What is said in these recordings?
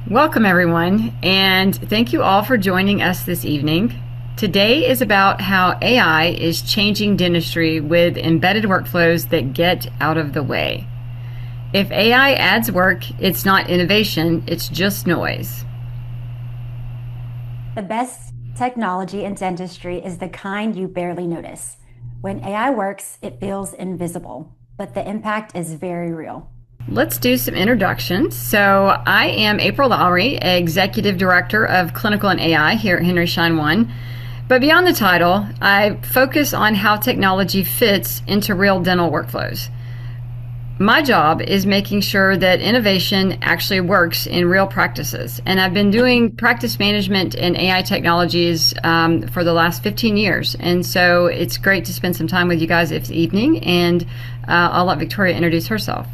Welcome, everyone, and thank you all for joining us this evening. Today is about how AI is changing dentistry with embedded workflows that get out of the way. If AI adds work, it's not innovation, it's just noise. The best technology in dentistry is the kind you barely notice. When AI works, it feels invisible, but the impact is very real. Let's do some introductions. So I am April Lowry, Executive Director of Clinical and AI here at Henry Schein One. But beyond the title, I focus on how technology fits into real dental workflows. My job is making sure that innovation actually works in real practices. And I've been doing practice management and AI technologies for the last 15 years. And so it's great to spend some time with you guys this evening. And I'll let Victoria introduce herself.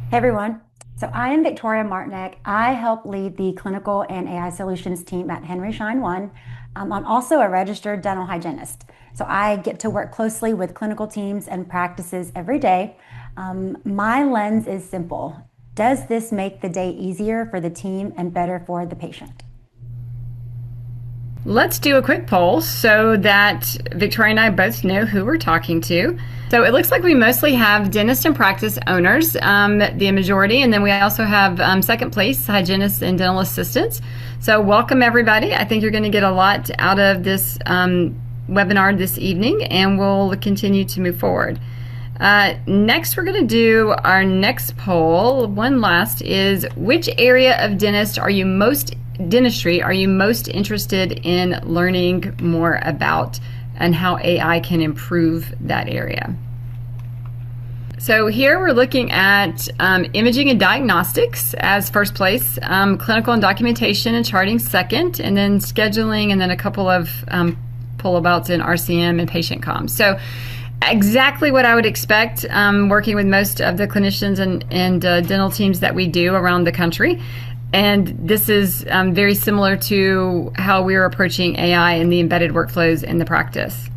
Hey everyone. So I am Victoria Martinek. I help lead the clinical and AI solutions team at Henry Schein One. I'm also a registered dental hygienist. So I get to work closely with clinical teams and practices every day. My lens is simple. Does this make the day easier for the team and better for the patient? Let's do a quick poll so that Victoria and I both know who we're talking to. So it looks like we mostly have dentist and practice owners, the majority, and then we also have second place hygienists and dental assistants. So welcome everybody. I think you're going to get a lot out of this webinar this evening, and we'll continue to move forward. Next, we're going to do our next poll. One last is, which area of dentistry are you most interested in learning more about, and how AI can improve that area? So here we're looking at imaging and diagnostics as first place, clinical and documentation and charting second, and then scheduling, and then a couple of pull-abouts in RCM and patient comms. So exactly what I would expect working with most of the clinicians and dental teams that we do around the country. And this is very similar to how we're approaching AI and the embedded workflows in the practice.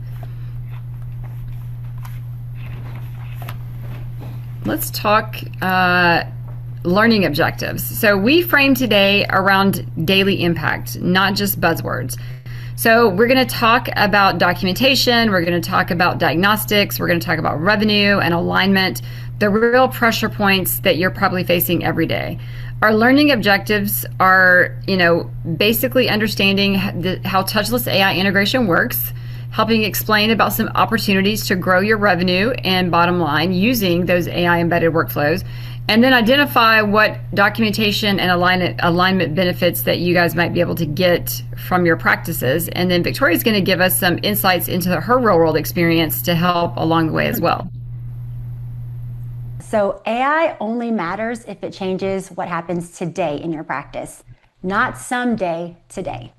Let's talk learning objectives. So we frame today around daily impact, not just buzzwords. So we're going to talk about documentation, we're going to talk about diagnostics, we're going to talk about revenue and alignment, the real pressure points that you're probably facing every day. Our learning objectives are, basically understanding how touchless AI integration works, helping explain about some opportunities to grow your revenue and bottom line using those AI embedded workflows, and then identify what documentation and alignment benefits that you guys might be able to get from your practices. And then Victoria's going to give us some insights into her real world experience to help along the way as well. So AI only matters if it changes what happens today in your practice, not someday, today.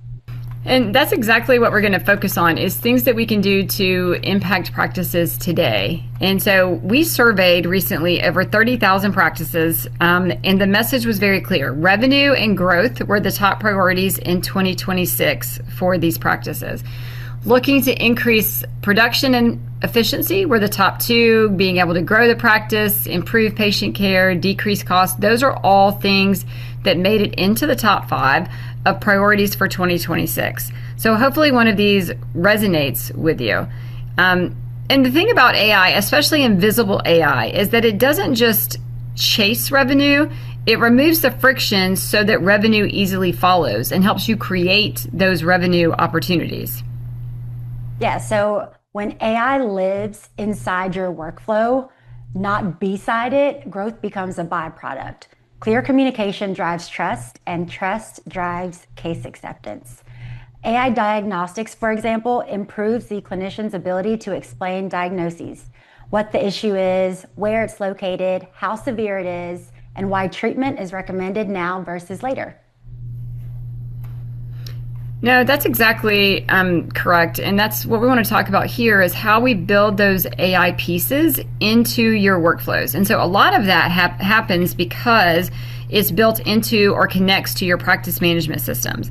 And that's exactly what we're going to focus on, is things that we can do to impact practices today. And so we surveyed recently over 30,000 practices, and the message was very clear. Revenue and growth were the top priorities in 2026 for these practices. Looking to increase production and efficiency were the top two. Being able to grow the practice, improve patient care, decrease costs. Those are all things that made it into the top 5 of priorities for 2026. So hopefully one of these resonates with you. And the thing about AI, especially invisible AI, is that it doesn't just chase revenue. It removes the friction so that revenue easily follows and helps you create those revenue opportunities. Yeah, so when AI lives inside your workflow, not beside it, growth becomes a byproduct. Clear communication drives trust, and trust drives case acceptance. AI diagnostics, for example, improves the clinician's ability to explain diagnoses, what the issue is, where it's located, how severe it is, and why treatment is recommended now versus later. No, that's exactly correct. And that's what we want to talk about here, is how we build those AI pieces into your workflows. And so a lot of that happens because it's built into or connects to your practice management systems.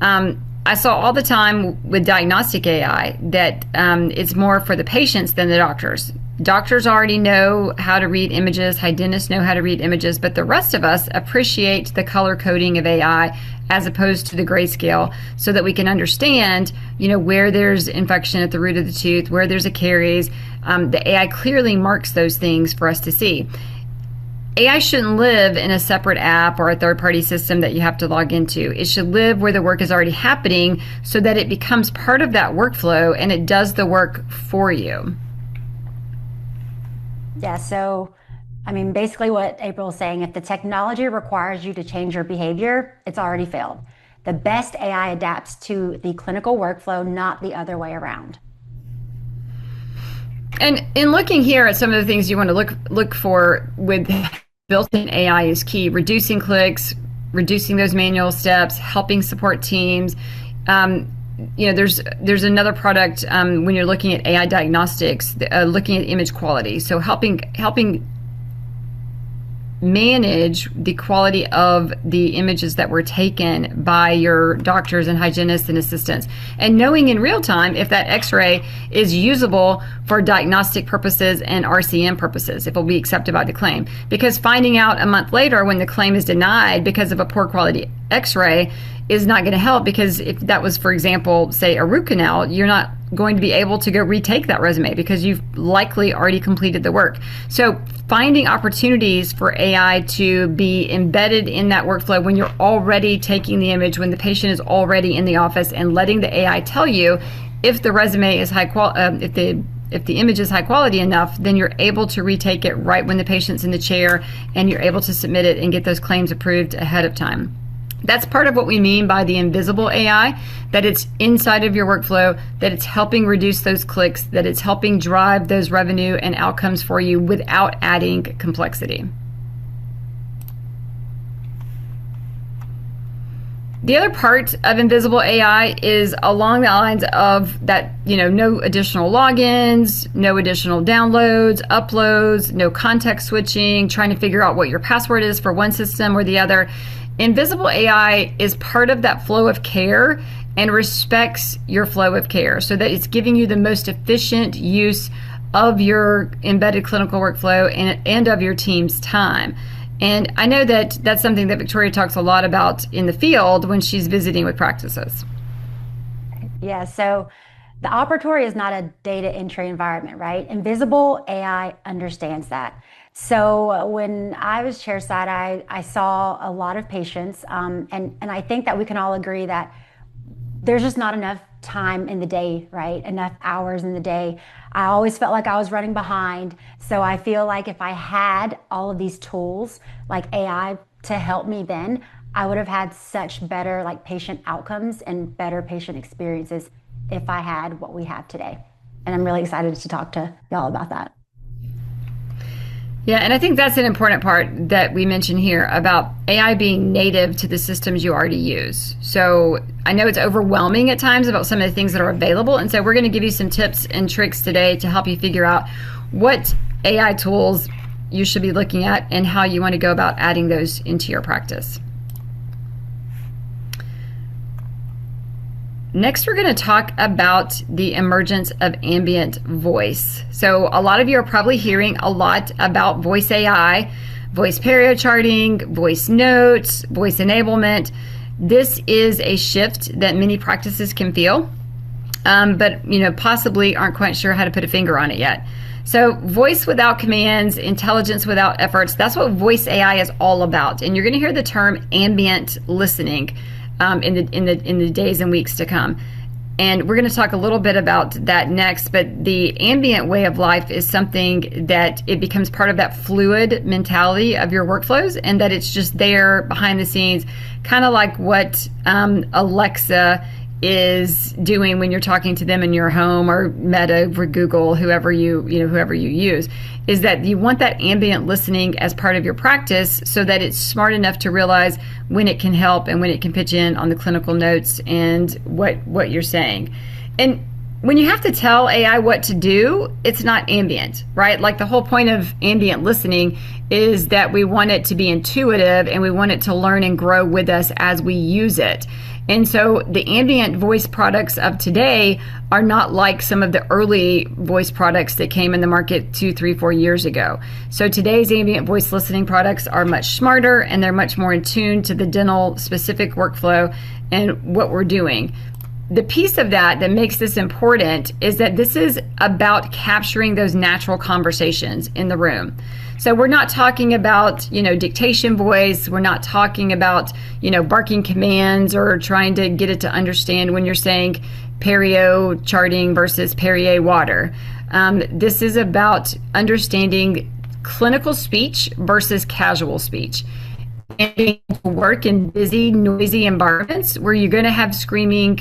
I saw all the time with diagnostic AI that it's more for the patients than the doctors. doctors already know how to read images, hygienists know how to read images, but the rest of us appreciate the color coding of AI as opposed to the grayscale, so that we can understand, where there's infection at the root of the tooth, where there's a caries. The AI clearly marks those things for us to see. AI shouldn't live in a separate app or a third-party system that you have to log into. It should live where the work is already happening, so that it becomes part of that workflow and it does the work for you. Yeah, so basically what April is saying, if the technology requires you to change your behavior, it's already failed. The best AI adapts to the clinical workflow, not the other way around. And in looking here at some of the things you want to look for with built-in AI is key. Reducing clicks, reducing those manual steps, helping support teams. There's another product when you're looking at AI diagnostics, looking at image quality. So helping manage the quality of the images that were taken by your doctors and hygienists and assistants, and knowing in real time if that x-ray is usable for diagnostic purposes and RCM purposes, if it will be accepted by the claim. Because finding out a month later when the claim is denied because of a poor quality x-ray is not going to help, because if that was, for example, say a root canal, you're not going to be able to go retake that resume because you've likely already completed the work. So finding opportunities for AI to be embedded in that workflow when you're already taking the image, when the patient is already in the office, and letting the AI tell you if the resume is high quality, if the image is high quality enough, then you're able to retake it right when the patient's in the chair, and you're able to submit it and get those claims approved ahead of time. That's part of what we mean by the invisible AI, that it's inside of your workflow, that it's helping reduce those clicks, that it's helping drive those revenue and outcomes for you without adding complexity. The other part of invisible AI is along the lines of that, no additional logins, no additional downloads, uploads, no context switching, trying to figure out what your password is for one system or the other. Invisible AI is part of that flow of care and respects your flow of care, so that it's giving you the most efficient use of your embedded clinical workflow and of your team's time. And I know that that's something that Victoria talks a lot about in the field when she's visiting with practices. Yeah, so the operatory is not a data entry environment, right? Invisible AI understands that. So when I was chairside, I saw a lot of patients, and I think that we can all agree that there's just not enough time in the day, right? Enough hours in the day. I always felt like I was running behind. So I feel like if I had all of these tools like AI to help me then, I would have had such better patient outcomes and better patient experiences if I had what we have today. And I'm really excited to talk to y'all about that. Yeah, and I think that's an important part that we mention here about AI being native to the systems you already use. So I know it's overwhelming at times about some of the things that are available, and so we're going to give you some tips and tricks today to help you figure out what AI tools you should be looking at and how you want to go about adding those into your practice. Next, we're going to talk about the emergence of ambient voice. So a lot of you are probably hearing a lot about voice AI, voice perio charting, voice notes, voice enablement. This is a shift that many practices can feel, but possibly aren't quite sure how to put a finger on it yet. So voice without commands, intelligence without efforts, that's what voice AI is all about. And you're going to hear the term ambient listening in the days and weeks to come. And we're going to talk a little bit about that next, but the ambient way of life is something that it becomes part of that fluid mentality of your workflows, and that it's just there behind the scenes, kind of like what Alexa is doing when you're talking to them in your home, or Meta or Google, whoever you use, is that you want that ambient listening as part of your practice, so that it's smart enough to realize when it can help and when it can pitch in on the clinical notes and what you're saying. And when you have to tell AI what to do, it's not ambient, right? Like the whole point of ambient listening is that we want it to be intuitive and we want it to learn and grow with us as we use it. And so the ambient voice products of today are not like some of the early voice products that came in the market 2, 3, 4 years ago. So today's ambient voice listening products are much smarter and they're much more in tune to the dental specific workflow and what we're doing. The piece of that makes this important is that this is about capturing those natural conversations in the room. So we're not talking about, dictation voice. We're not talking about, barking commands or trying to get it to understand when you're saying perio charting versus Perrier water. This is about understanding clinical speech versus casual speech. And being able to work in busy, noisy environments where you're going to have screaming,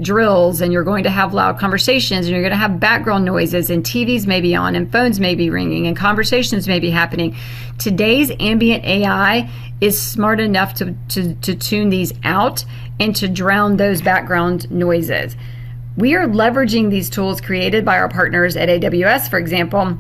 drills, and you're going to have loud conversations, and you're going to have background noises, and TVs may be on, and phones may be ringing, and conversations may be happening. Today's ambient AI is smart enough to tune these out and to drown those background noises. We are leveraging these tools created by our partners at AWS, for example,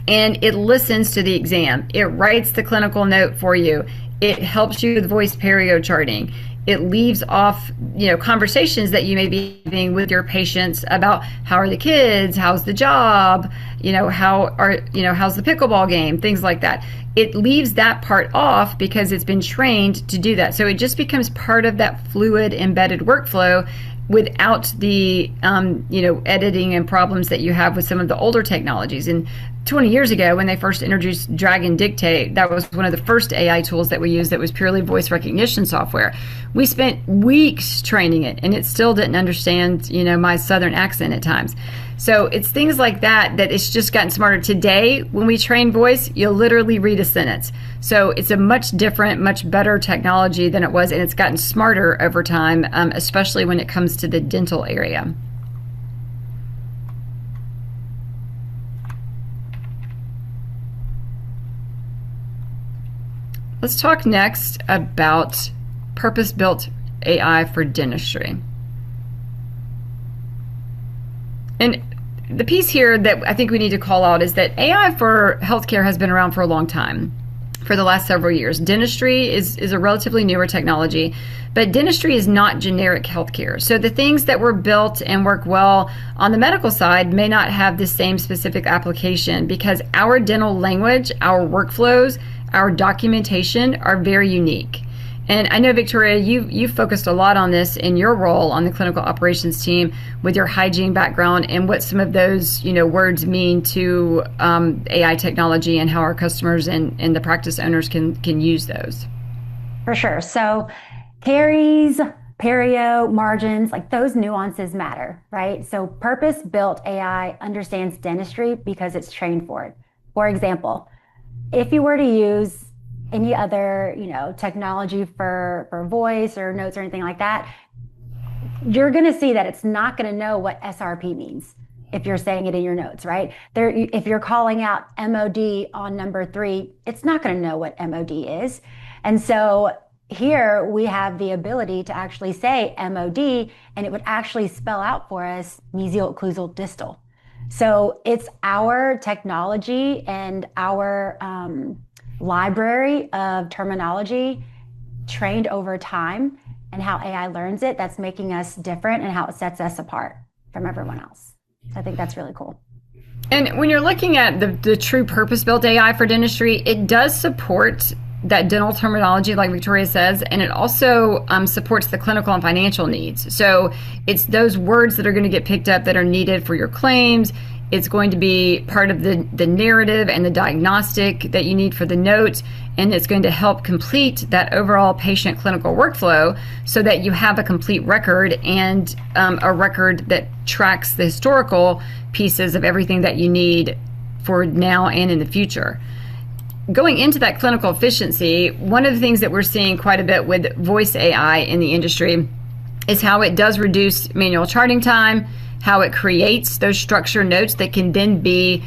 and it listens to the exam. It writes the clinical note for you. It helps you with voice perio charting. It leaves off, conversations that you may be having with your patients about how are the kids, how's the job, how's the pickleball game, things like that. It leaves that part off because it's been trained to do that. So it just becomes part of that fluid embedded workflow without the editing and problems that you have with some of the older technologies. And 20 years ago, when they first introduced Dragon Dictate, that was one of the first AI tools that we used that was purely voice recognition software. We spent weeks training it, and it still didn't understand, my Southern accent at times. So it's things like that it's just gotten smarter. Today, when we train voice, you'll literally read a sentence. So it's a much different, much better technology than it was, and it's gotten smarter over time, especially when it comes to the dental area. Let's talk next about purpose-built AI for dentistry. And the piece here that I think we need to call out is that AI for healthcare has been around for a long time, for the last several years. Dentistry is a relatively newer technology, but dentistry is not generic healthcare. So the things that were built and work well on the medical side may not have the same specific application because our dental language, our workflows, our documentation are very unique. And I know, Victoria, you've focused a lot on this in your role on the clinical operations team with your hygiene background and what some of those words mean to AI technology and how our customers and the practice owners can use those. For sure. So caries, perio, margins, like those nuances matter, right? So purpose-built AI understands dentistry because it's trained for it. For example, if you were to use any other, technology for voice or notes or anything like that, you're going to see that it's not going to know what SRP means if you're saying it in your notes, right? If you're calling out MOD on number 3, it's not going to know what MOD is. And so here we have the ability to actually say MOD, and it would actually spell out for us mesial occlusal distal. So it's our technology and our library of terminology trained over time and how AI learns it that's making us different and how it sets us apart from everyone else. So I think that's really cool. And when you're looking at the true purpose-built AI for dentistry, it does support that dental terminology, like Victoria says, and it also supports the clinical and financial needs. So it's those words that are going to get picked up that are needed for your claims. It's going to be part of the narrative and the diagnostic that you need for the notes, and it's going to help complete that overall patient clinical workflow so that you have a complete record and a record that tracks the historical pieces of everything that you need for now and in the future. Going into that clinical efficiency, one of the things that we're seeing quite a bit with voice AI in the industry is how it does reduce manual charting time, how it creates those structured notes that can then be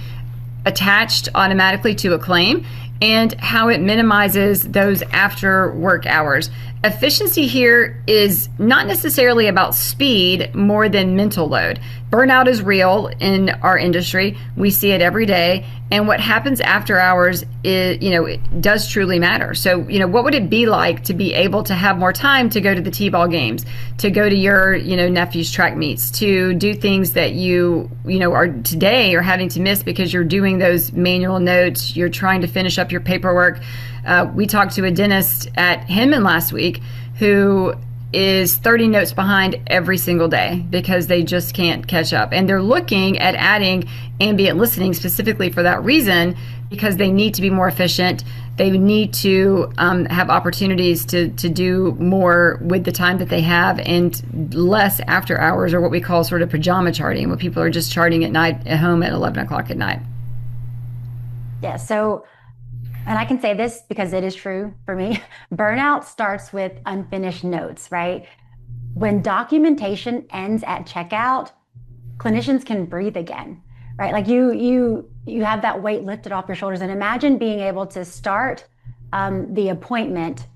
attached automatically to a claim. and how it minimizes those after work hours. Efficiency here is not necessarily about speed more than mental load. Burnout is real in our industry. We see it every day. And what happens after hours is, it does truly matter. So, what would it be like to be able to have more time to go to the T-ball games, to go to your, nephew's track meets, to do things that you are today are having to miss because you're doing those manual notes, you're trying to finish up your paperwork. We talked to a dentist at Hinman last week who is 30 notes behind every single day because they just can't catch up. And they're looking at adding ambient listening specifically for that reason, because they need to be more efficient. They need to have opportunities to do more with the time that they have, and less after hours, or what we call sort of pajama charting, where people are just charting at night at home at 11 o'clock at night. Yeah, so, and I can say this because it is true for me, burnout starts with unfinished notes, right? When documentation ends at checkout, clinicians can breathe again, right? Like you have that weight lifted off your shoulders, and imagine being able to start the appointment,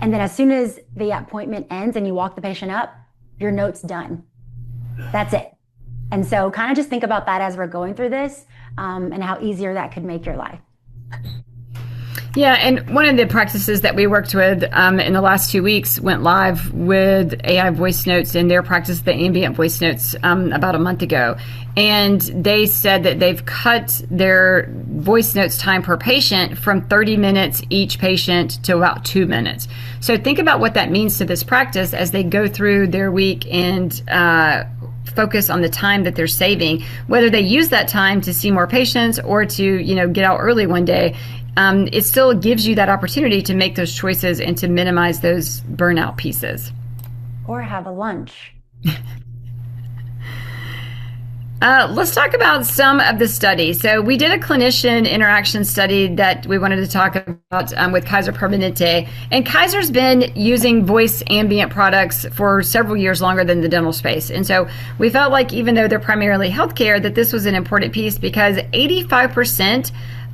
and then as soon as the appointment ends and you walk the patient up, your note's done. That's it. And so kind of just think about that as we're going through this, and how easier that could make your life. Yeah, and one of the practices that we worked with in the last 2 weeks went live with AI voice notes in their practice, the ambient voice notes, about a month ago. And they said that they've cut their voice notes time per patient from 30 minutes each patient to about 2 minutes. So think about what that means to this practice as they go through their week and focus on the time that they're saving, whether they use that time to see more patients or to, get out early one day. It still gives you that opportunity to make those choices and to minimize those burnout pieces. Or have a lunch. Let's talk about some of the studies. So we did a clinician interaction study that we wanted to talk about with Kaiser Permanente. And Kaiser's been using voice ambient products for several years longer than the dental space. And so we felt like, even though they're primarily healthcare, that this was an important piece, because 85%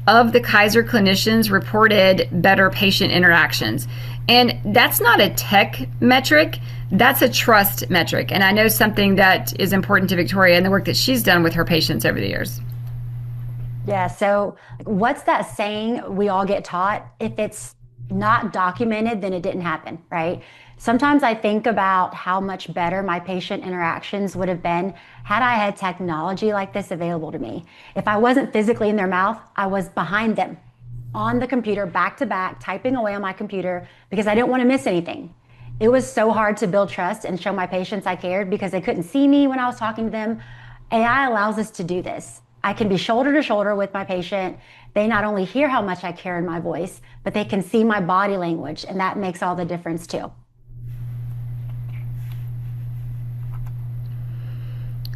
of the Kaiser clinicians reported better patient interactions. And that's not a tech metric, that's a trust metric. And I know something that is important to Victoria and the work that she's done with her patients over the years. Yeah, so what's that saying we all get taught? If it's not documented, then it didn't happen, right? Sometimes I think about how much better my patient interactions would have been had I had technology like this available to me. If I wasn't physically in their mouth, I was behind them on the computer, back to back, typing away on my computer because I didn't want to miss anything. It was so hard to build trust and show my patients I cared because they couldn't see me when I was talking to them. AI allows us to do this. I can be shoulder to shoulder with my patient. They not only hear how much I care in my voice, but they can see my body language, and that makes all the difference too.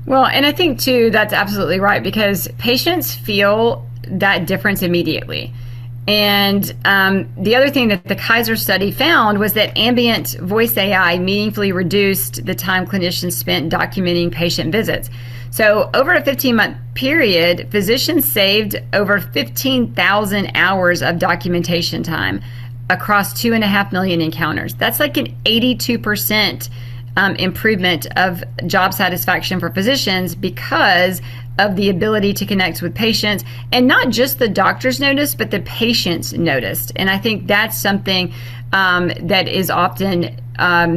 Well, and I think too, that's absolutely right, because patients feel that difference immediately. And the other thing that the Kaiser study found was that ambient voice AI meaningfully reduced the time clinicians spent documenting patient visits. So over a 15-month period, physicians saved over 15,000 hours of documentation time across 2.5 million encounters. That's like an 82% improvement of job satisfaction for physicians because of the ability to connect with patients. And not just the doctors noticed, but the patients noticed. And I think that's something that is often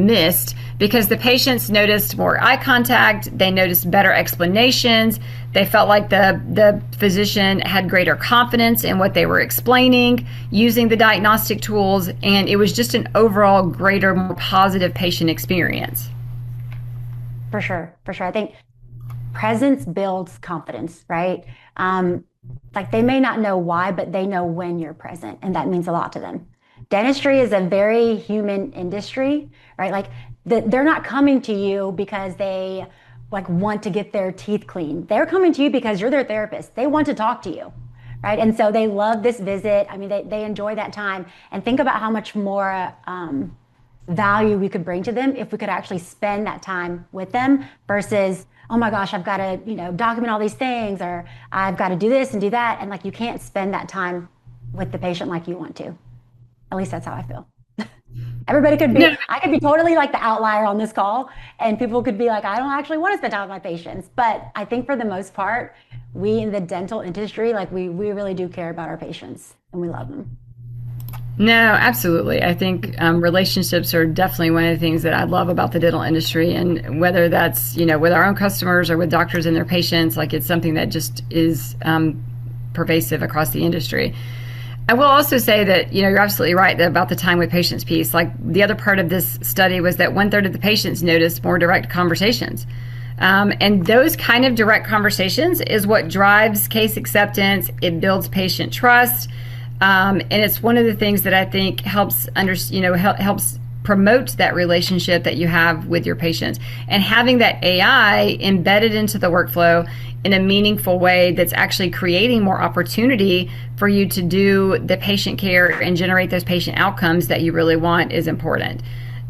missed, because the patients noticed more eye contact, they noticed better explanations, they felt like the physician had greater confidence in what they were explaining using the diagnostic tools, and it was just an overall greater, more positive patient experience. For sure, for sure. I think presence builds confidence, right? Like they may not know why, but they know when you're present, and that means a lot to them. Dentistry is a very human industry, right? Like they're not coming to you because they like want to get their teeth clean. They're coming to you because you're their therapist. They want to talk to you, right? And so they love this visit. I mean, they enjoy that time. And think about how much more value we could bring to them if we could actually spend that time with them versus, oh my gosh, I've got to, document all these things, or I've got to do this and do that. And like, you can't spend that time with the patient like you want to. At least that's how I feel. Everybody could be, No, I could be totally like the outlier on this call, and people could be like, I don't actually want to spend time with my patients. But I think for the most part, we in the dental industry, like we really do care about our patients and we love them. no, absolutely. I think relationships are definitely one of the things that I love about the dental industry, and whether that's with our own customers or with doctors and their patients, like it's something that just is pervasive across the industry. I will also say that you're absolutely right about the time with patients piece. Like the other part of this study was that 1/3 of the patients noticed more direct conversations. And those kind of direct conversations is what drives case acceptance. It builds patient trust. And it's one of the things that I think helps helps promote that relationship that you have with your patients, and having that AI embedded into the workflow in a meaningful way that's actually creating more opportunity for you to do the patient care and generate those patient outcomes that you really want is important.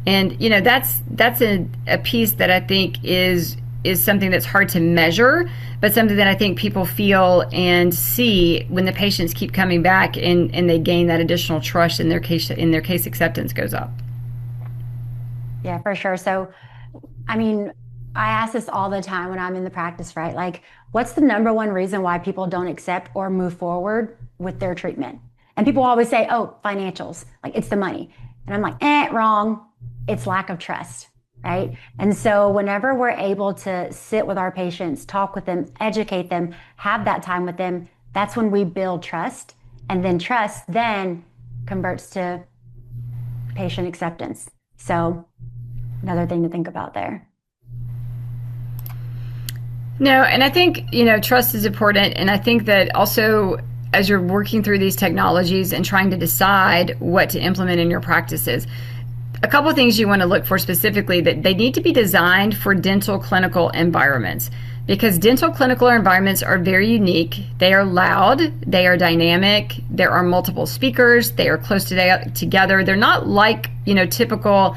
And that's a piece that I think is something that's hard to measure, but something that I think people feel and see when the patients keep coming back and they gain that additional trust in their case acceptance goes up. Yeah, for sure. So, I mean, I ask this all the time when I'm in the practice, right? Like, what's the number one reason why people don't accept or move forward with their treatment? And people always say, oh, financials, like it's the money. And I'm like, wrong. It's lack of trust, right? And so whenever we're able to sit with our patients, talk with them, educate them, have that time with them, that's when we build trust. And then trust then converts to patient acceptance. So another thing to think about there. No, and I think, trust is important. And I think that also as you're working through these technologies and trying to decide what to implement in your practices, a couple of things you want to look for specifically, that they need to be designed for dental clinical environments, because dental clinical environments are very unique. They are loud, they are dynamic, there are multiple speakers, they are close together. They're not like, typical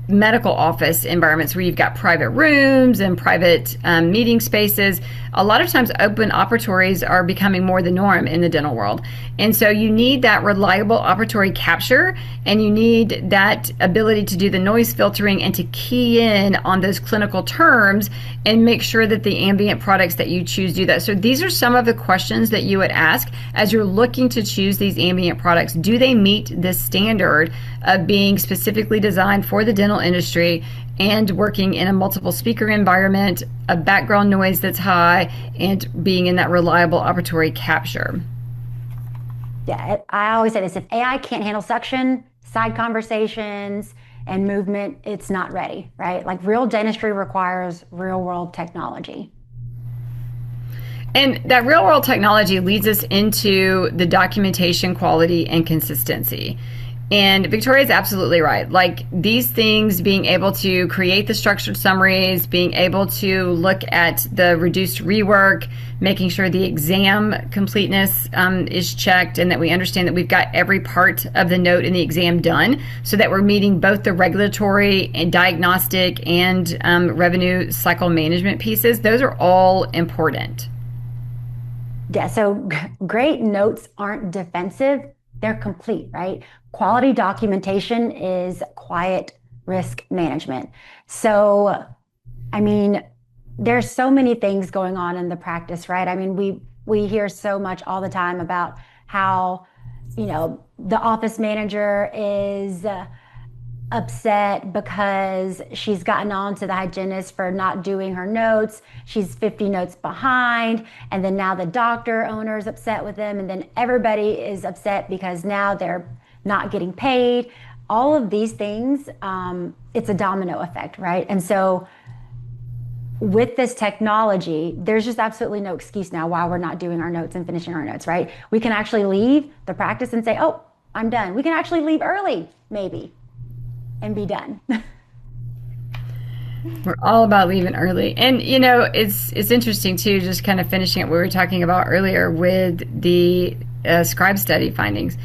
medical office environments where you've got private rooms and private meeting spaces. A lot of times open operatories are becoming more the norm in the dental world. And so you need that reliable operatory capture, and you need that ability to do the noise filtering and to key in on those clinical terms and make sure that the ambient products that you choose do that. So these are some of the questions that you would ask as you're looking to choose these ambient products. Do they meet this standard of being specifically designed for the dental industry and working in a multiple speaker environment, a background noise that's high, and being in that reliable operatory capture? Yeah, I always say this: if AI can't handle suction, side conversations, and movement, it's not ready, right? Like real dentistry requires real world technology. And that real world technology leads us into the documentation quality and consistency. And Victoria's absolutely right. Like these things, being able to create the structured summaries, being able to look at the reduced rework, making sure the exam completeness is checked, and that we understand that we've got every part of the note in the exam done, so that we're meeting both the regulatory and diagnostic and revenue cycle management pieces. Those are all important. Yeah, so great notes aren't defensive, they're complete, right? Quality documentation is quiet risk management. So, I mean, there's so many things going on in the practice, right? I mean, we hear so much all the time about how, the office manager is upset because she's gotten on to the hygienist for not doing her notes. She's 50 notes behind. And then now the doctor owner is upset with them. And then everybody is upset because now they're not getting paid. All of these things, it's a domino effect, right? And so with this technology, there's just absolutely no excuse now why we're not doing our notes and finishing our notes, right? We can actually leave the practice and say, oh, I'm done. We can actually leave early, maybe, and be done. We're all about leaving early. And, it's interesting, too, just kind of finishing up what we were talking about earlier with the scribe study findings.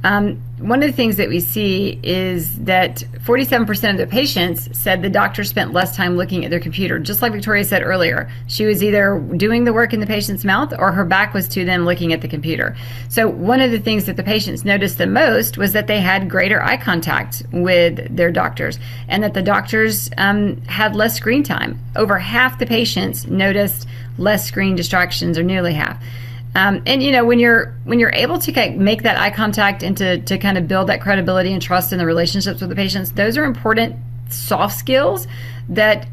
One of the things that we see is that 47% of the patients said the doctor spent less time looking at their computer. Just like Victoria said earlier, she was either doing the work in the patient's mouth or her back was to them looking at the computer. So one of the things that the patients noticed the most was that they had greater eye contact with their doctors and that the doctors had less screen time. Over half the patients noticed less screen distractions, or nearly half. And when you're able to make that eye contact and to kind of build that credibility and trust in the relationships with the patients, those are important soft skills that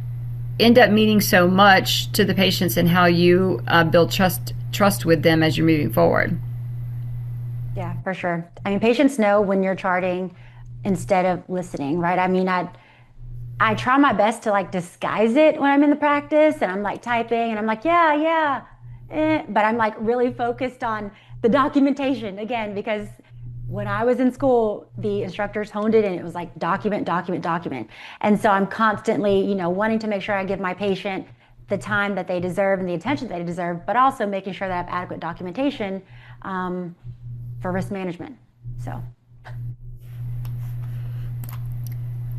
end up meaning so much to the patients and how you build trust with them as you're moving forward. Yeah, for sure. I mean, patients know when you're charting instead of listening, right? I mean, I try my best to like disguise it when I'm in the practice and I'm like typing and I'm like, yeah. But I'm like really focused on the documentation again, because when I was in school, the instructors honed it and it was like document. And so I'm constantly, wanting to make sure I give my patient the time that they deserve and the attention that they deserve, but also making sure that I have adequate documentation for risk management. So.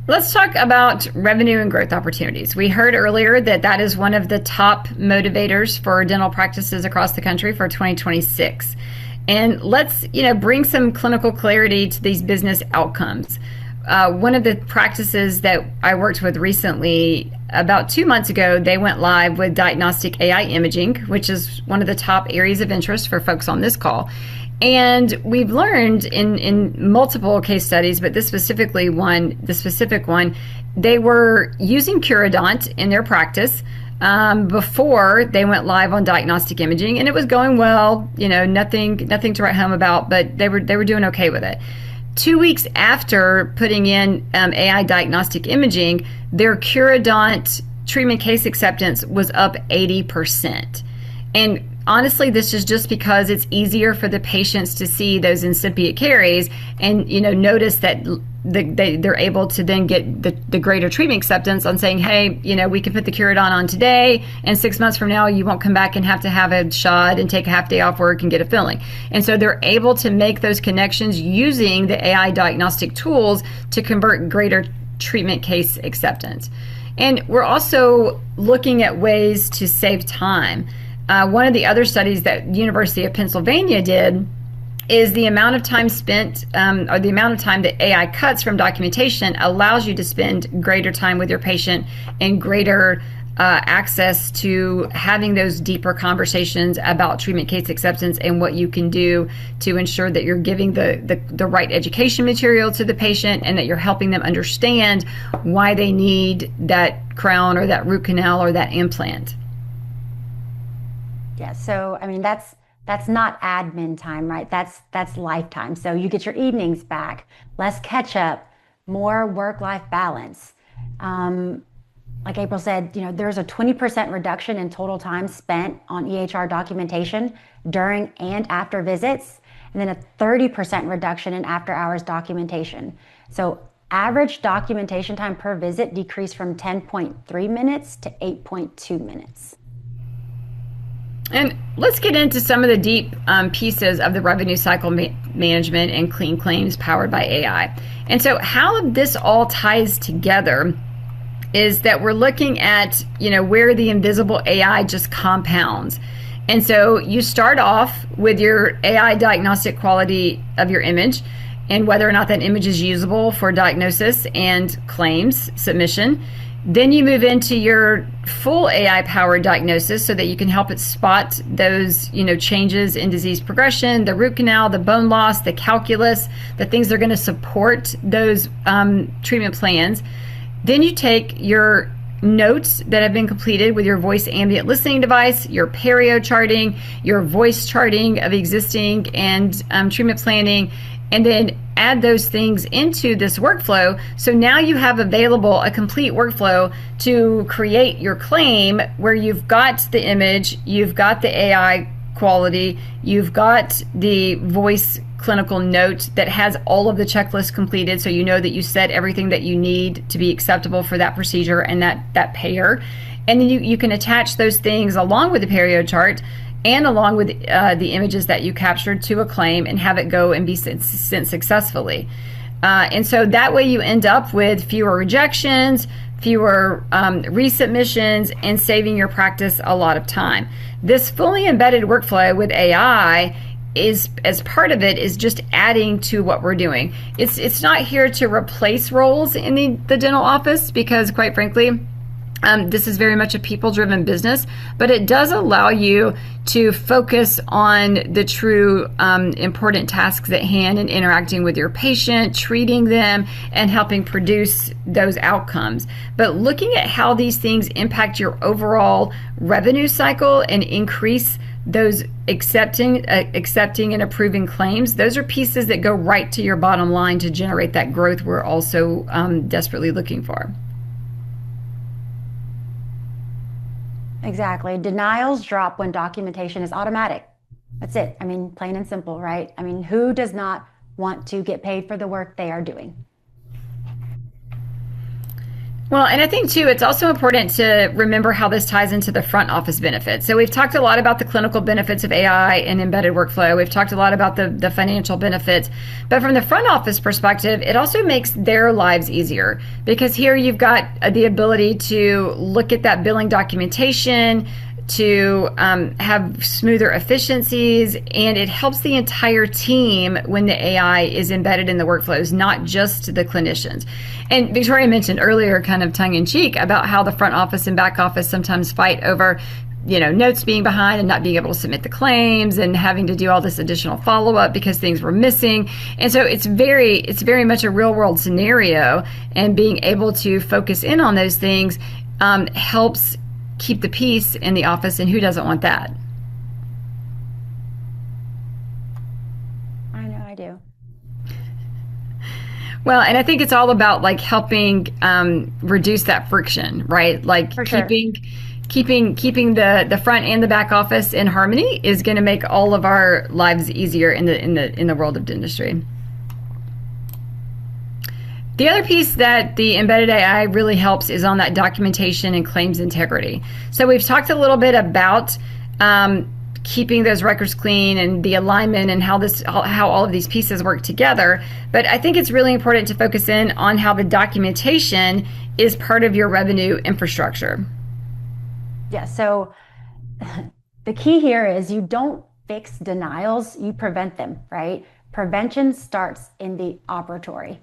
Let's talk about revenue and growth opportunities. We heard earlier that is one of the top motivators for dental practices across the country for 2026. And let's, bring some clinical clarity to these business outcomes. One of the practices that I worked with recently, about 2 months ago, they went live with diagnostic AI imaging, which is one of the top areas of interest for folks on this call. And we've learned in multiple case studies, but the specific one, they were using Curodont in their practice before they went live on diagnostic imaging, and it was going well. Nothing to write home about, but they were doing okay with it. 2 weeks after putting in AI diagnostic imaging, their Curodont treatment case acceptance was up 80%. And honestly, this is just because it's easier for the patients to see those incipient caries and, notice that they're able to then get the greater treatment acceptance on saying, hey, we can put the Curodont on today, and 6 months from now, you won't come back and have to have a shot and take a half day off work and get a filling. And so they're able to make those connections using the AI diagnostic tools to convert greater treatment case acceptance. And we're also looking at ways to save time. One of the other studies that University of Pennsylvania did is the amount of time spent, or the amount of time that AI cuts from documentation allows you to spend greater time with your patient and greater access to having those deeper conversations about treatment case acceptance and what you can do to ensure that you're giving the right education material to the patient and that you're helping them understand why they need that crown or that root canal or that implant. Yeah, so I mean that's not admin time, right? That's lifetime. So you get your evenings back, less catch up, more work-life balance. Like April said, there's a 20% reduction in total time spent on EHR documentation during and after visits, and then a 30% reduction in after-hours documentation. So average documentation time per visit decreased from 10.3 minutes to 8.2 minutes. And let's get into some of the deep pieces of the revenue cycle management and clean claims powered by AI. And so how this all ties together is that we're looking at, where the invisible AI just compounds. And so you start off with your AI diagnostic quality of your image and whether or not that image is usable for diagnosis and claims submission. Then you move into your full AI-powered diagnosis so that you can help it spot those, changes in disease progression, the root canal, the bone loss, the calculus, the things that are going to support those treatment plans. Then you take your notes that have been completed with your voice ambient listening device, your perio charting, your voice charting of existing and treatment planning, and then add those things into this workflow. So now you have available a complete workflow to create your claim where you've got the image, you've got the AI quality, you've got the voice clinical note that has all of the checklists completed, so you know that you said everything that you need to be acceptable for that procedure and that payer. And then you can attach those things along with the perio chart and along with the images that you captured to a claim and have it go and be sent successfully. And so that way you end up with fewer rejections, fewer resubmissions, and saving your practice a lot of time. This fully embedded workflow with AI is, as part of it, is just adding to what we're doing. It's not here to replace roles in the dental office, because quite frankly, this is very much a people-driven business, but it does allow you to focus on the true important tasks at hand and interacting with your patient, treating them, and helping produce those outcomes. But looking at how these things impact your overall revenue cycle and increase those accepting and approving claims, those are pieces that go right to your bottom line to generate that growth we're also desperately looking for. Exactly. Denials drop when documentation is automatic. That's it. I mean, plain and simple, right? I mean, who does not want to get paid for the work they are doing? Well, and I think too, it's also important to remember how this ties into the front office benefits. So we've talked a lot about the clinical benefits of AI and embedded workflow. We've talked a lot about the financial benefits, but from the front office perspective, it also makes their lives easier, because here you've got the ability to look at that billing documentation, to have smoother efficiencies, and it helps the entire team when the AI is embedded in the workflows, not just the clinicians. And Victoria mentioned earlier, kind of tongue-in-cheek, about how the front office and back office sometimes fight over, notes being behind and not being able to submit the claims and having to do all this additional follow-up because things were missing. And so it's very much a real-world scenario, and being able to focus in on those things helps keep the peace in the office, and who doesn't want that? I know I do. Well, and I think it's all about like helping reduce that friction, right? Like keeping the front and the back office in harmony is going to make all of our lives easier in the world of dentistry. The other piece that the embedded AI really helps is on that documentation and claims integrity. So we've talked a little bit about keeping those records clean and the alignment and how all of these pieces work together. But I think it's really important to focus in on how the documentation is part of your revenue infrastructure. Yeah, so the key here is you don't fix denials, you prevent them, right? Prevention starts in the operatory.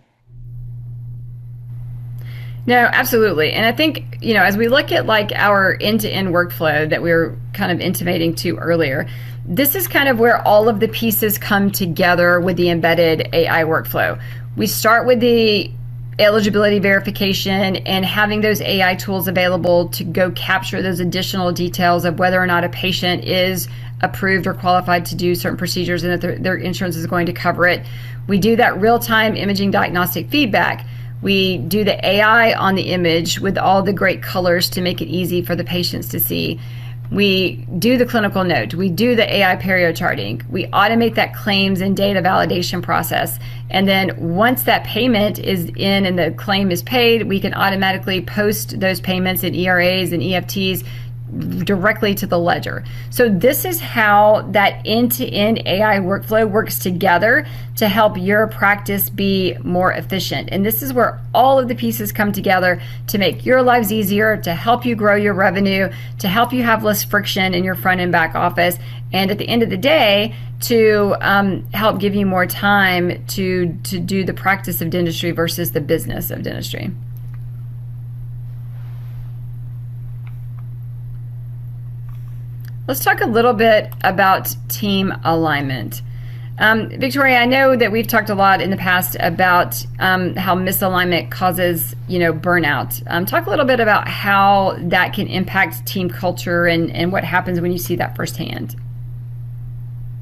No, absolutely. And I think, as we look at like our end-to-end workflow that we were kind of intimating to earlier, this is kind of where all of the pieces come together with the embedded AI workflow. We start with the eligibility verification and having those AI tools available to go capture those additional details of whether or not a patient is approved or qualified to do certain procedures and that their insurance is going to cover it. We do that real-time imaging diagnostic feedback. We do the AI on the image with all the great colors to make it easy for the patients to see. We do the clinical note. We do the AI perio charting. We automate that claims and data validation process. And then once that payment is in and the claim is paid, we can automatically post those payments in ERAs and EFTs directly to the ledger. So this is how that end-to-end AI workflow works together to help your practice be more efficient. And this is where all of the pieces come together to make your lives easier, to help you grow your revenue, to help you have less friction in your front and back office, and at the end of the day, to help give you more time to do the practice of dentistry versus the business of dentistry. Let's talk a little bit about team alignment. Victoria, I know that we've talked a lot in the past about how misalignment causes, burnout. Talk a little bit about how that can impact team culture and what happens when you see that firsthand.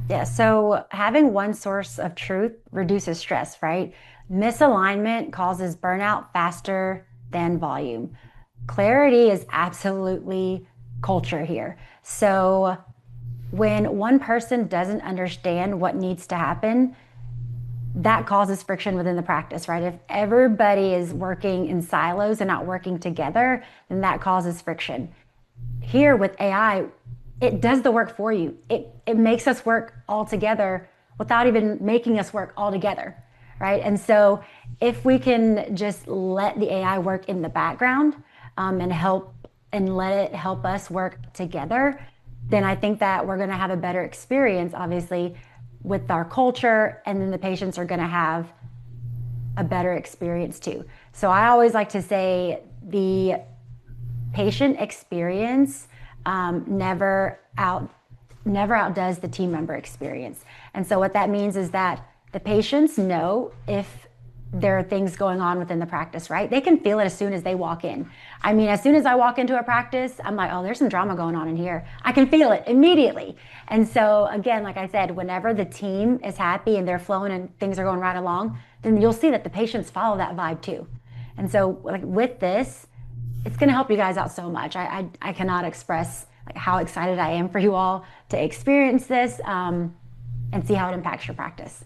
Yeah, so having one source of truth reduces stress, right? Misalignment causes burnout faster than volume. Clarity is absolutely culture here. So when one person doesn't understand what needs to happen, that causes friction within the practice, right? If everybody is working in silos and not working together, then that causes friction. Here with AI, it does the work for you. It makes us work all together without even making us work all together, right? And so if we can just let the AI work in the background and let it help us work together, then I think that we're going to have a better experience, obviously, with our culture, and then the patients are going to have a better experience too. So I always like to say the patient experience never outdoes the team member experience. And so what that means is that the patients know if there are things going on within the practice, right? They can feel it as soon as they walk in. I mean, as soon as I walk into a practice, I'm like, oh, there's some drama going on in here. I can feel it immediately. And so again, like I said, whenever the team is happy and they're flowing and things are going right along, then you'll see that the patients follow that vibe too. And so like with this, it's going to help you guys out so much. I cannot express like how excited I am for you all to experience this and see how it impacts your practice.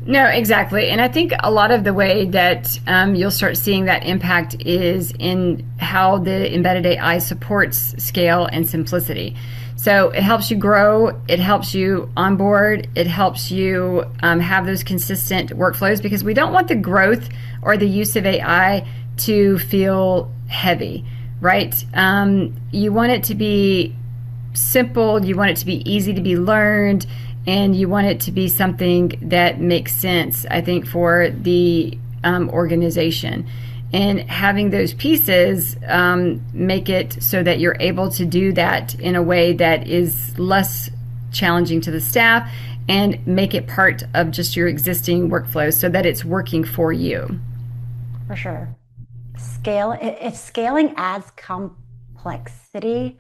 No, exactly. And I think a lot of the way that you'll start seeing that impact is in how the embedded AI supports scale and simplicity. So it helps you grow, it helps you onboard, it helps you have those consistent workflows, because we don't want the growth or the use of AI to feel heavy, right? You want it to be simple, you want it to be easy to be learned, and you want it to be something that makes sense, I think, for the organization. And having those pieces make it so that you're able to do that in a way that is less challenging to the staff, and make it part of just your existing workflows so that it's working for you. For sure. If scaling adds complexity,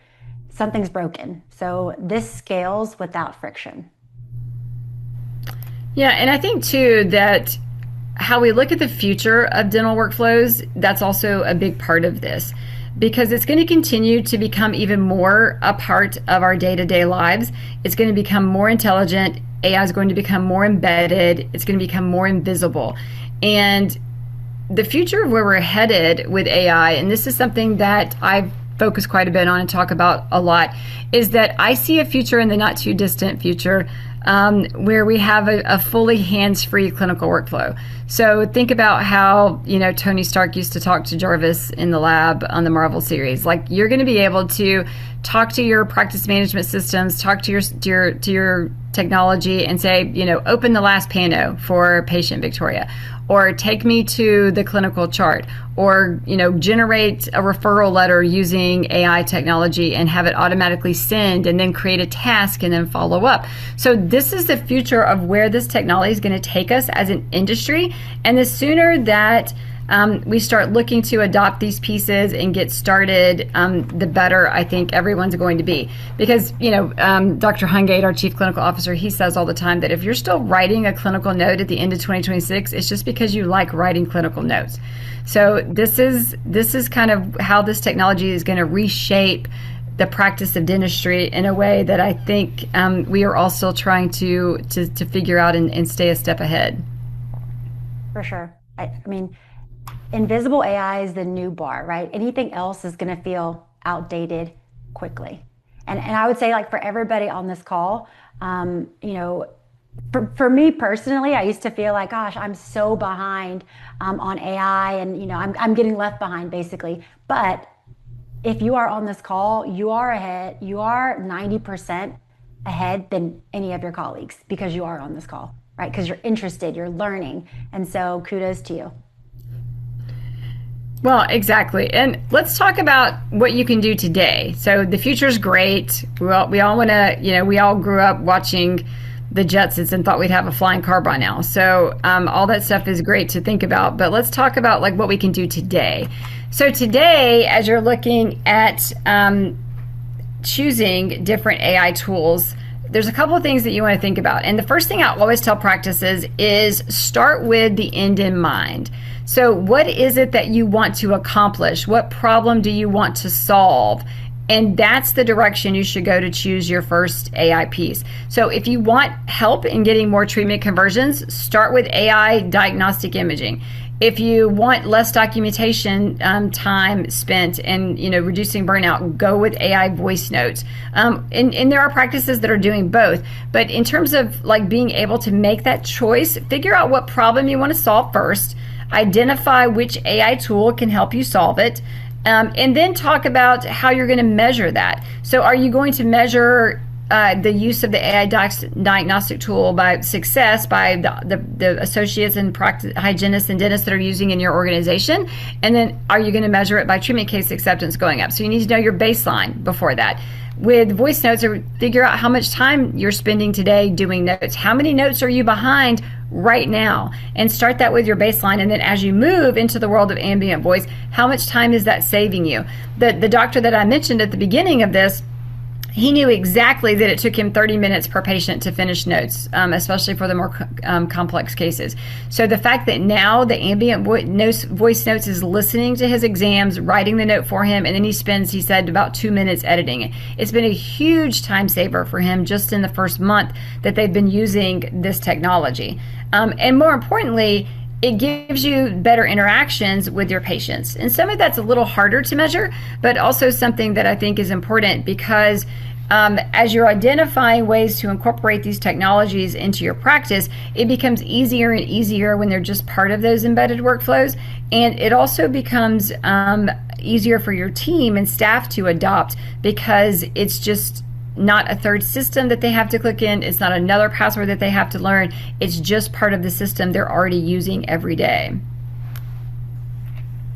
something's broken. So this scales without friction. Yeah, and I think too that how we look at the future of dental workflows, that's also a big part of this, because it's going to continue to become even more a part of our day-to-day lives. It's going to become more intelligent. AI is going to become more embedded. It's going to become more invisible. And the future of where we're headed with AI, and this is something that I've focused quite a bit on and talk about a lot, is that I see a future in the not too distant future where we have a fully hands-free clinical workflow. So think about how, Tony Stark used to talk to Jarvis in the lab on the Marvel series. Like, you're going to be able to talk to your practice management systems, talk to your technology and say, open the last pano for patient Victoria, or take me to the clinical chart, or, generate a referral letter using AI technology and have it automatically send, and then create a task and then follow up. So this is the future of where this technology is going to take us as an industry. And the sooner that we start looking to adopt these pieces and get started, the better I think everyone's going to be. Because, Dr. Hungate, our Chief Clinical Officer, he says all the time that if you're still writing a clinical note at the end of 2026, it's just because you like writing clinical notes. So this is kind of how this technology is going to reshape the practice of dentistry in a way that I think we are all still trying to figure out and stay a step ahead. For sure. I mean, invisible AI is the new bar, right? Anything else is going to feel outdated quickly. And I would say, like, for everybody on this call, for me personally, I used to feel like, gosh, I'm so behind on AI, and I'm getting left behind basically. But if you are on this call, you are ahead. You are 90% ahead than any of your colleagues, because you are on this call, right? Because you're interested, you're learning, and so kudos to you. Well, exactly. And let's talk about what you can do today. So the future's great. We all want to, we all grew up watching the Jetsons and thought we'd have a flying car by now. So all that stuff is great to think about. But let's talk about like what we can do today. So today, as you're looking at choosing different AI tools, there's a couple of things that you want to think about. And the first thing I always tell practices is start with the end in mind. So what is it that you want to accomplish? What problem do you want to solve? And that's the direction you should go to choose your first AI piece. So if you want help in getting more treatment conversions, start with AI diagnostic imaging. If you want less documentation time spent and reducing burnout, go with AI voice notes. And there are practices that are doing both. But in terms of like being able to make that choice, figure out what problem you want to solve first. Identify which AI tool can help you solve it. And then talk about how you're going to measure that. So are you going to measure the use of the AI diagnostic tool by success by the associates and hygienists and dentists that are using in your organization? And then are you going to measure it by treatment case acceptance going up? So you need to know your baseline before that. With voice notes, or figure out how much time you're spending today doing notes. How many notes are you behind right now? And start that with your baseline. And then as you move into the world of ambient voice, how much time is that saving you? The doctor that I mentioned at the beginning of this, he knew exactly that it took him 30 minutes per patient to finish notes, especially for the more complex cases. So the fact that now the ambient voice notes is listening to his exams, writing the note for him, and then he spends, he said, about 2 minutes editing it. It's been a huge time saver for him just in the first month that they've been using this technology. And more importantly, it gives you better interactions with your patients. And some of that's a little harder to measure, but also something that I think is important because as you're identifying ways to incorporate these technologies into your practice, it becomes easier and easier when they're just part of those embedded workflows. And it also becomes easier for your team and staff to adopt because it's just not a third system that they have to click in. It's not another password that they have to learn. It's just part of the system they're already using every day.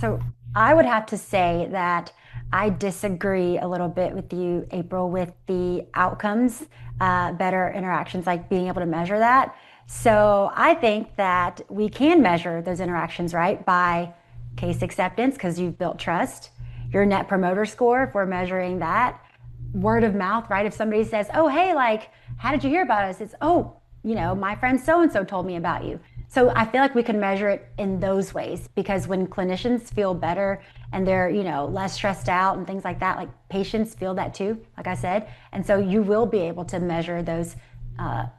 So I would have to say that I disagree a little bit with you, April, with the outcomes, better interactions, like being able to measure that. So I think that we can measure those interactions, right, by case acceptance, because you've built trust, your net promoter score, if we're measuring that, word of mouth, right? If somebody says, oh, hey, like, how did you hear about us? It's, oh, my friend so-and-so told me about you. So I feel like we can measure it in those ways because when clinicians feel better and they're, less stressed out and things like that, like patients feel that too, like I said. And so you will be able to measure those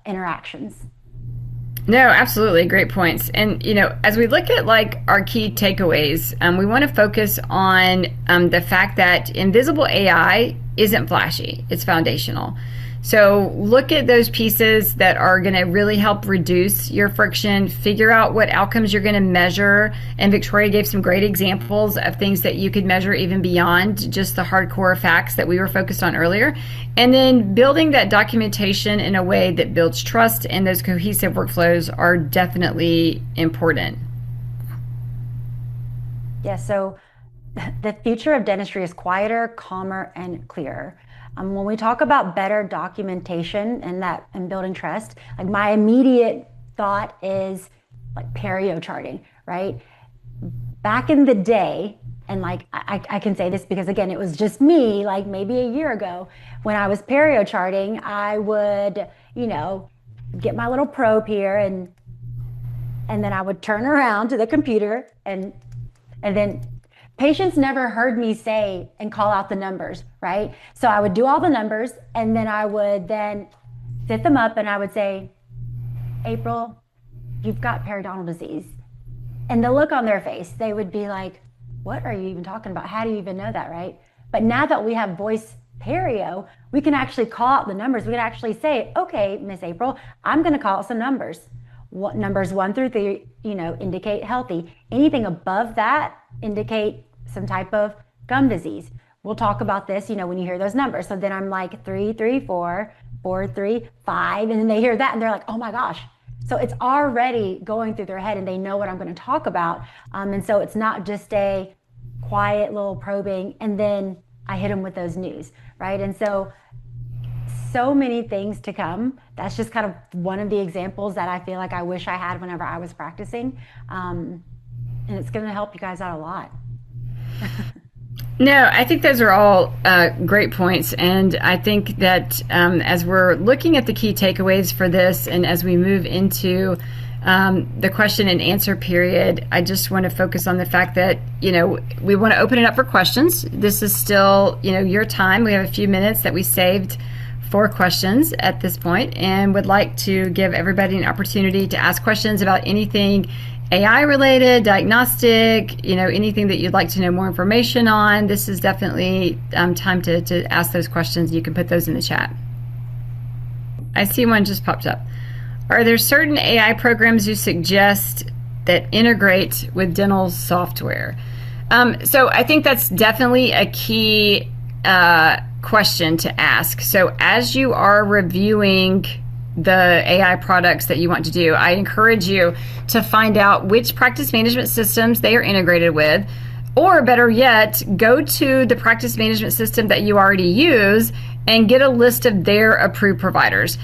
interactions. No, absolutely. Great points. And, as we look at like our key takeaways, we want to focus on the fact that invisible AI isn't flashy. It's foundational. So look at those pieces that are going to really help reduce your friction, figure out what outcomes you're going to measure. And Victoria gave some great examples of things that you could measure even beyond just the hardcore facts that we were focused on earlier. And then building that documentation in a way that builds trust and those cohesive workflows are definitely important. Yeah, so the future of dentistry is quieter, calmer, and clearer. When we talk about better documentation and building trust, like my immediate thought is like perio charting, right? Back in the day, and like I can say this because again, it was just me, like maybe a year ago, when I was perio charting, I would, get my little probe here and then I would turn around to the computer and then patients never heard me say and call out the numbers, right? So I would do all the numbers and then I would then sit them up and I would say, April, you've got periodontal disease. And the look on their face, they would be like, what are you even talking about? How do you even know that, right? But now that we have voice perio, we can actually call out the numbers. We can actually say, okay, Miss April, I'm going to call out some numbers. What numbers 1 through 3, indicate healthy. Anything above that indicate some type of gum disease. We'll talk about this, when you hear those numbers. So then I'm like 3, 3, 4, 4, 3, 5, and then they hear that and they're like, oh my gosh. So it's already going through their head and they know what I'm going to talk about. And so it's not just a quiet little probing and then I hit them with those news, right? And so many things to come. That's just kind of one of the examples that I feel like I wish I had whenever I was practicing. And it's going to help you guys out a lot. No, I think those are all great points. And I think that as we're looking at the key takeaways for this and as we move into the question and answer period, I just want to focus on the fact that, we want to open it up for questions. This is still, your time. We have a few minutes that we saved for questions at this point and would like to give everybody an opportunity to ask questions about anything AI related, diagnostic, anything that you'd like to know more information on, this is definitely time to ask those questions. You can put those in the chat. I see one just popped up. Are there certain AI programs you suggest that integrate with dental software? So I think that's definitely a key question to ask. So as you are reviewing the AI products that you want to do, I encourage you to find out which practice management systems they are integrated with, or better yet, go to the practice management system that you already use and get a list of their approved providers.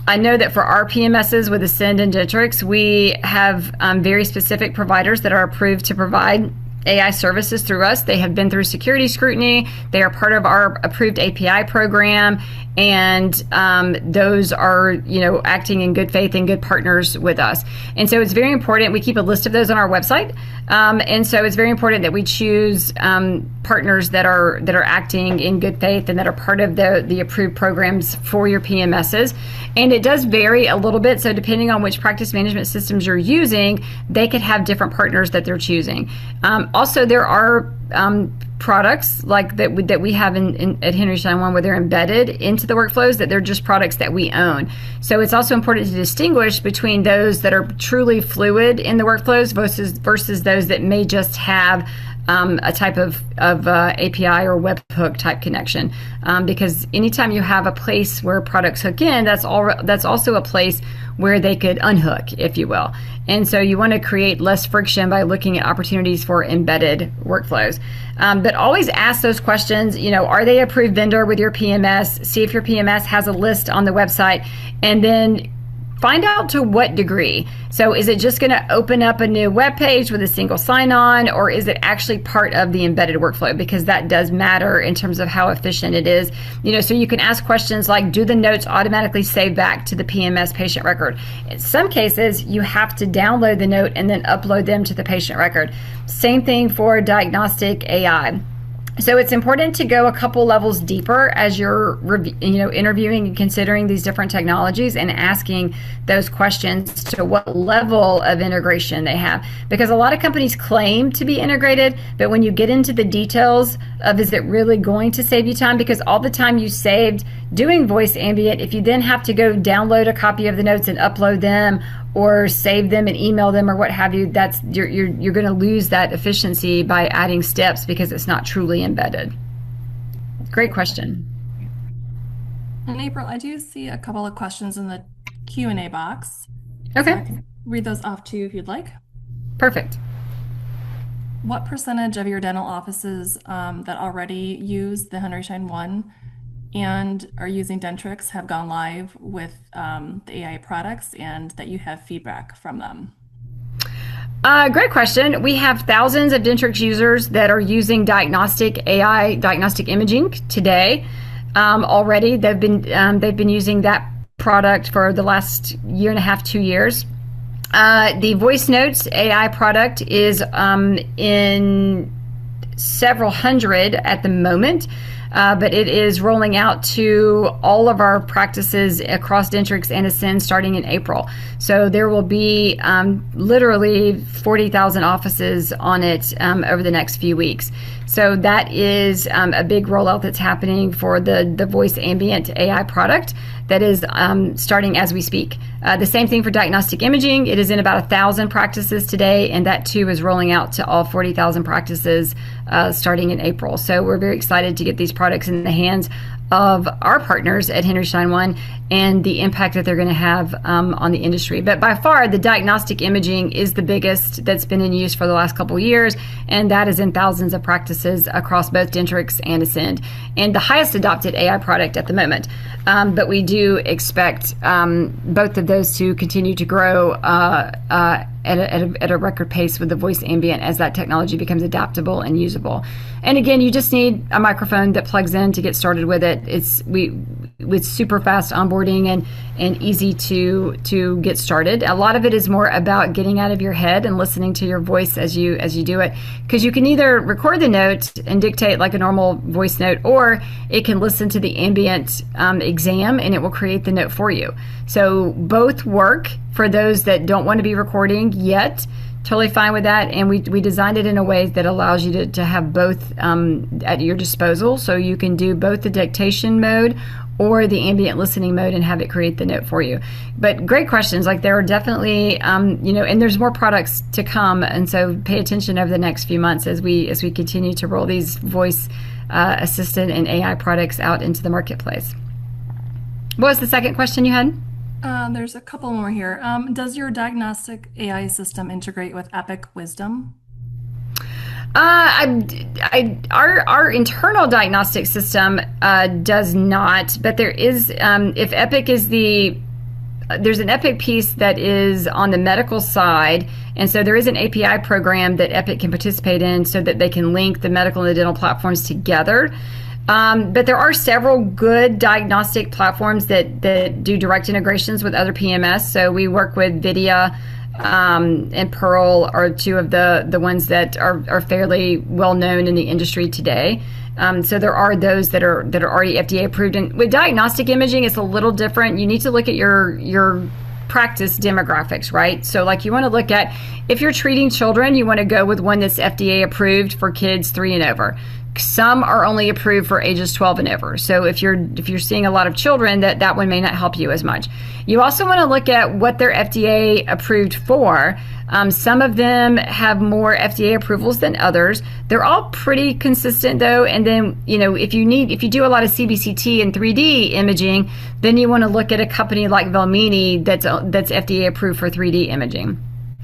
I know that for our PMSs with Ascend and Dentrix, we have very specific providers that are approved to provide AI services through us. They have been through security scrutiny. They are part of our approved API program, and those are, acting in good faith and good partners with us. And so it's very important. We keep a list of those on our website, and so it's very important that we choose partners that are acting in good faith and that are part of the approved programs for your PMSs. And it does vary a little bit. So depending on which practice management systems you're using, they could have different partners that they're choosing. Also, there are products like that we have at Henry Schein One where they're embedded into the workflows, that they're just products that we own. So it's also important to distinguish between those that are truly fluid in the workflows versus those that may just have a type of API or webhook type connection, because anytime you have a place where products hook in, that's also a place where they could unhook, if you will. And so you want to create less friction by looking at opportunities for embedded workflows. But always ask those questions. Are they approved vendor with your PMS? See if your PMS has a list on the website, and then find out to what degree. So is it just going to open up a new web page with a single sign-on, or is it actually part of the embedded workflow? Because that does matter in terms of how efficient it is. So you can ask questions like, do the notes automatically save back to the PMS patient record? In some cases, you have to download the note and then upload them to the patient record. Same thing for diagnostic AI. So it's important to go a couple levels deeper as you're, interviewing and considering these different technologies and asking those questions to what level of integration they have. Because a lot of companies claim to be integrated, but when you get into the details of, is it really going to save you time? Because all the time you saved doing voice ambient, if you then have to go download a copy of the notes and upload them, or save them and email them or what have you, you're going to lose that efficiency by adding steps because it's not truly embedded. Great question. And April, I do see a couple of questions in the Q&A box. Okay. So I can read those off to you if you'd like. Perfect. What percentage of your dental offices that already use the Henry Schein One and are using Dentrix have gone live with the AI products, and that you have feedback from them? Great question. We have thousands of Dentrix users that are using diagnostic AI, diagnostic imaging today already. They've been using that product for the last year and a half, 2 years. The Voice Notes AI product is in several hundred at the moment. But it is rolling out to all of our practices across Dentrix and Ascend starting in April. So there will be literally 40,000 offices on it over the next few weeks. So that is a big rollout that's happening for the voice ambient AI product that is starting as we speak. The same thing for diagnostic imaging. It is in about 1,000 practices today, and that too is rolling out to all 40,000 practices starting in April. So we're very excited to get these products in the hands of our partners at Henry Schein One and the impact that they're going to have on the industry. But by far, the diagnostic imaging is the biggest that's been in use for the last couple of years, and that is in thousands of practices across both Dentrix and Ascend, and the highest adopted AI product at the moment. But we do expect both of those to continue to grow at a record pace with the voice ambient as that technology becomes adaptable and usable. And again, you just need a microphone that plugs in to get started with it. with super fast onboarding and easy to get started. A lot of it is more about getting out of your head and listening to your voice as you do it, because you can either record the note and dictate like a normal voice note, or it can listen to the ambient exam and it will create the note for you. So both work for those that don't want to be recording yet. Totally fine with that, and we designed it in a way that allows you to have both at your disposal, so you can do both the dictation mode or the ambient listening mode and have it create the note for you. But great questions. Like, there are definitely and there's more products to come, and so pay attention over the next few months as we continue to roll these voice assistant and AI products out into the marketplace. What was the second question you had? There's a couple more here. Does your diagnostic AI system integrate with Epic Wisdom? Our internal diagnostic system does not, but there is, if Epic is there's an Epic piece that is on the medical side, and so there is an API program that Epic can participate in so that they can link the medical and the dental platforms together. But there are several good diagnostic platforms that do direct integrations with other PMS. So we work with Vidya and Pearl are two of the ones that are fairly well known in the industry today. So there are those that are already FDA approved. And with diagnostic imaging, it's a little different. You need to look at your practice demographics, right? So like, you want to look at, if you're treating children, you want to go with one that's FDA approved for kids 3 and over. Some are only approved for ages 12 and over. So if you're seeing a lot of children, that one may not help you as much. You also want to look at what they're FDA approved for. Some of them have more FDA approvals than others. They're all pretty consistent though. And then, if you do a lot of CBCT and 3D imaging, then you want to look at a company like Velmini that's FDA approved for 3D imaging.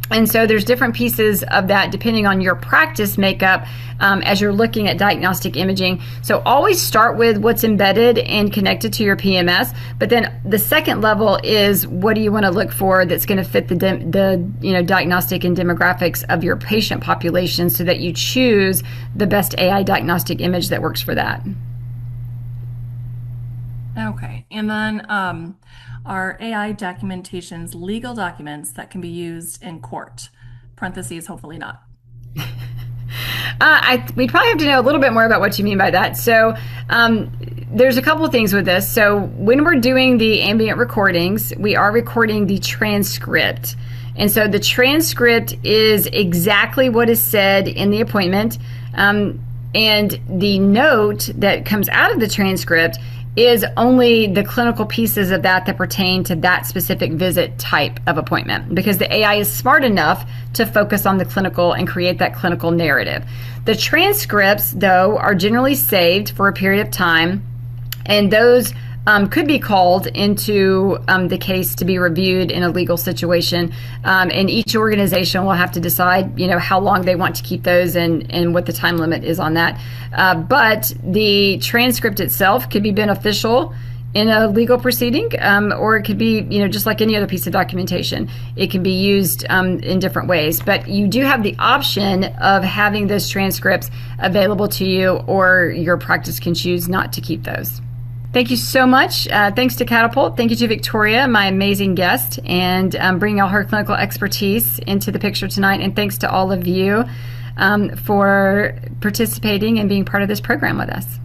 And so there's different pieces of that depending on your practice makeup as you're looking at diagnostic imaging. So always start with what's embedded and connected to your PMS. But then the second level is, what do you want to look for that's going to fit the diagnostic and demographics of your patient population, so that you choose the best AI diagnostic image that works for that. Okay, and then are AI documentations legal documents that can be used in court? Parentheses, hopefully not. We probably have to know a little bit more about what you mean by that. So there's a couple of things with this. So when we're doing the ambient recordings, we are recording the transcript. And so the transcript is exactly what is said in the appointment. And the note that comes out of the transcript is only the clinical pieces of that pertain to that specific visit type of appointment, because the AI is smart enough to focus on the clinical and create that clinical narrative. The transcripts, though, are generally saved for a period of time, and those could be called into the case to be reviewed in a legal situation. And each organization will have to decide, how long they want to keep those and what the time limit is on that. But the transcript itself could be beneficial in a legal proceeding, or it could be, just like any other piece of documentation. It can be used in different ways. But you do have the option of having those transcripts available to you, or your practice can choose not to keep those. Thank you so much. Thanks to Catapult. Thank you to Victoria, my amazing guest, and bringing all her clinical expertise into the picture tonight. And thanks to all of you for participating and being part of this program with us.